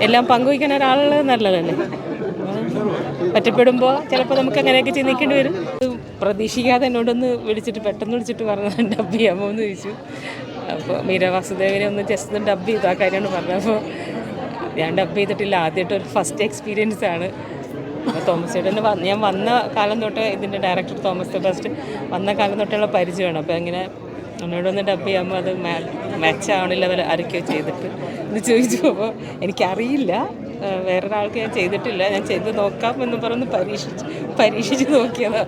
എല്ലാം പങ്കുവയ്ക്കാൻ ഒരാളുള്ളത് നല്ലതല്ലേ. ഒറ്റപ്പെടുമ്പോൾ ചിലപ്പോൾ നമുക്ക് അങ്ങനെയൊക്കെ ചിന്തിക്കേണ്ടി വരും. പ്രതീക്ഷിക്കാതെ എന്നോടൊന്ന് പെട്ടെന്ന് വിളിച്ചിട്ട് പറഞ്ഞു ഡബ് ചെയ്യാമോ എന്ന് ചോദിച്ചു. അപ്പോൾ മീര വാസുദേവനെ ഒന്ന് ജസ്റ്റ് ഒന്ന് ഡബ് ചെയ്തു, ആ കാര്യമാണ് പറഞ്ഞത്. അപ്പോൾ ഞാൻ ഡബ് ചെയ്തിട്ടില്ല, ആദ്യമായിട്ടൊരു ഫസ്റ്റ് എക്സ്പീരിയൻസ് ആണ്. അപ്പോൾ തോമസ് ചേട്ടന് ഞാൻ വന്ന കാലം തൊട്ട് ഇതിൻ്റെ ഡയറക്ടർ തോമസ് ഫസ്റ്റ് വന്ന കാലം തൊട്ടുള്ള പരിചയമാണ്. അപ്പോൾ ഇങ്ങനെ എന്നോടൊന്ന് ഡബ് ചെയ്യുമ്പോൾ അത് മാച്ച് ആവണില്ല, അവർ ആരൊക്കെയോ ചെയ്തിട്ട് എന്ന് ചോദിച്ചു. അപ്പോൾ എനിക്കറിയില്ല, വേറൊരാൾക്ക് ഞാൻ ചെയ്തിട്ടില്ല, ഞാൻ ചെയ്ത് നോക്കാം എന്ന് പറഞ്ഞ് പരീക്ഷിച്ച് നോക്കിയതാണ്.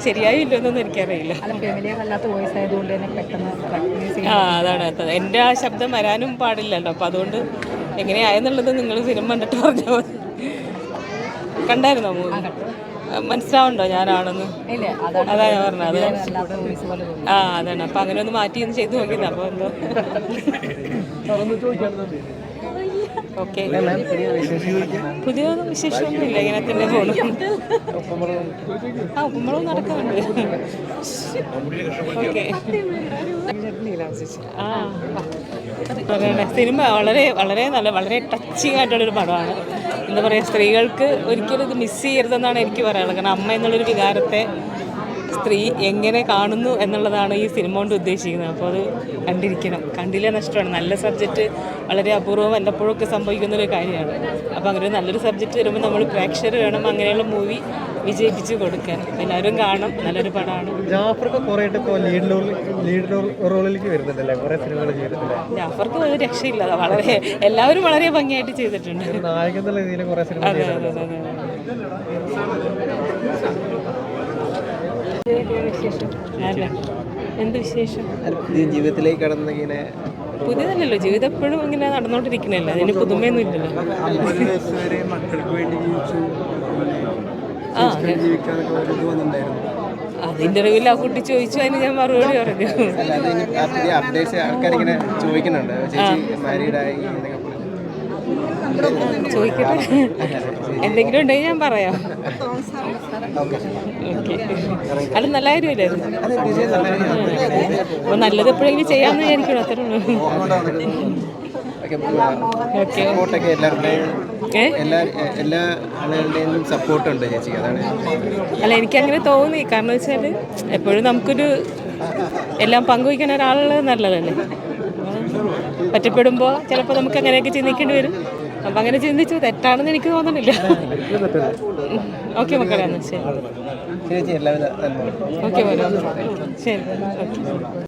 ശരിയായില്ലോ എന്നൊന്നും എനിക്കറിയില്ല. അതാണ് എൻ്റെ ആ ശബ്ദം വരാനും പാടില്ലല്ലോ. അപ്പോൾ അതുകൊണ്ട് എങ്ങനെയായെന്നുള്ളത് നിങ്ങൾ സിനിമ കണ്ടിട്ട് പറഞ്ഞാൽ മതി. കണ്ടായിരുന്നോ മൂവി? മനസ്സിലാവുണ്ടോ ഞാനാണെന്ന്? അതാ ഞാൻ പറഞ്ഞത്. അതാണ്. അപ്പം അങ്ങനെ ഒന്ന് മാറ്റി ഒന്ന് ചെയ്ത് നോക്കിയത്. അപ്പോൾ എന്തോ ഓക്കെ. പുതിയ വിശേഷമൊന്നുമില്ല, ഇങ്ങനെ തന്നെ പോകണം. ഉപ്പുമ്പളവും നടക്കുന്നുണ്ട്. ഓക്കെ. സിനിമ വളരെ വളരെ നല്ല, വളരെ ടച്ചിങ് ആയിട്ടുള്ളൊരു പടമാണ്. എന്താ പറയുക, സ്ത്രീകൾക്ക് ഒരിക്കലും ഇത് മിസ് ചെയ്യരുതെന്നാണ് എനിക്ക് പറയാനുള്ളത്. കാരണം അമ്മ എന്നുള്ളൊരു വികാരത്തെ സ്ത്രീ എങ്ങനെ കാണുന്നു എന്നുള്ളതാണ് ഈ സിനിമ കൊണ്ട് ഉദ്ദേശിക്കുന്നത്. അപ്പോൾ അത് കണ്ടിരിക്കണം, കണ്ടില്ലേ നഷ്ടമാണ്. നല്ല സബ്ജക്റ്റ് വളരെ അപൂർവം വല്ലപ്പോഴൊക്കെ സംഭവിക്കുന്നൊരു കാര്യമാണ്. അപ്പോൾ അങ്ങനെ നല്ലൊരു സബ്ജക്റ്റ് വരുമ്പോൾ നമ്മൾ പ്രേക്ഷകർ വേണം അങ്ങനെയുള്ള മൂവി വിജയിപ്പിച്ച് കൊടുക്കാൻ. എല്ലാവരും കാണും, നല്ലൊരു പടമാണ്. ജാഫർക്ക് ഒരു രക്ഷയില്ല, വളരെ എല്ലാവരും വളരെ ഭംഗിയായിട്ട് ചെയ്തിട്ടുണ്ട്. അതെ അതെ അതെ. എന്ത് വിശേഷം? ജീവിതത്തിലേക്ക് കടന്ന് ഇങ്ങനെ പുതിയതല്ലല്ലോ, ജീവിതം എപ്പോഴും ഇങ്ങനെ നടന്നുകൊണ്ടിരിക്കണല്ലോ, അതിന് പുതുമയൊന്നും ഇല്ലല്ലോ. അത് ഇന്റർവ്യൂവിൽ ആ കുട്ടി ചോദിച്ചു, അതിന് ഞാൻ മറുപടി പറഞ്ഞു. ചോദിക്കട്ടെ, എന്തെങ്കിലും ഉണ്ടെങ്കിൽ ഞാൻ പറയാം. ഓക്കെ, അത് നല്ല കാര്യമല്ലായിരുന്നു. അപ്പോൾ നല്ലത് എപ്പോഴെങ്കിലും ചെയ്യാമെന്ന് വിചാരിക്കണം, അത്രേ ഉള്ളൂ. എല്ലാ ആളുകളുടെയും സപ്പോർട്ടുണ്ട് ചേച്ചി, അതാണ്. അല്ല, എനിക്കങ്ങനെ തോന്നി. കാരണം വെച്ചാൽ എപ്പോഴും നമുക്കൊരു എല്ലാം പങ്കുവയ്ക്കാൻ ഒരാളുള്ളത് നല്ലതല്ലേ. ഒറ്റപ്പെടുമ്പോൾ ചിലപ്പോൾ നമുക്ക് അങ്ങനെയൊക്കെ ചിന്തിക്കേണ്ടി വരും. അപ്പം അങ്ങനെ ചിന്തിച്ചു, തെറ്റാണെന്ന് എനിക്ക് തോന്നുന്നില്ല. ഓക്കെ മക്കളെ, എന്നാൽ ശരി. ഓക്കെ, ശരി, ഓക്കെ.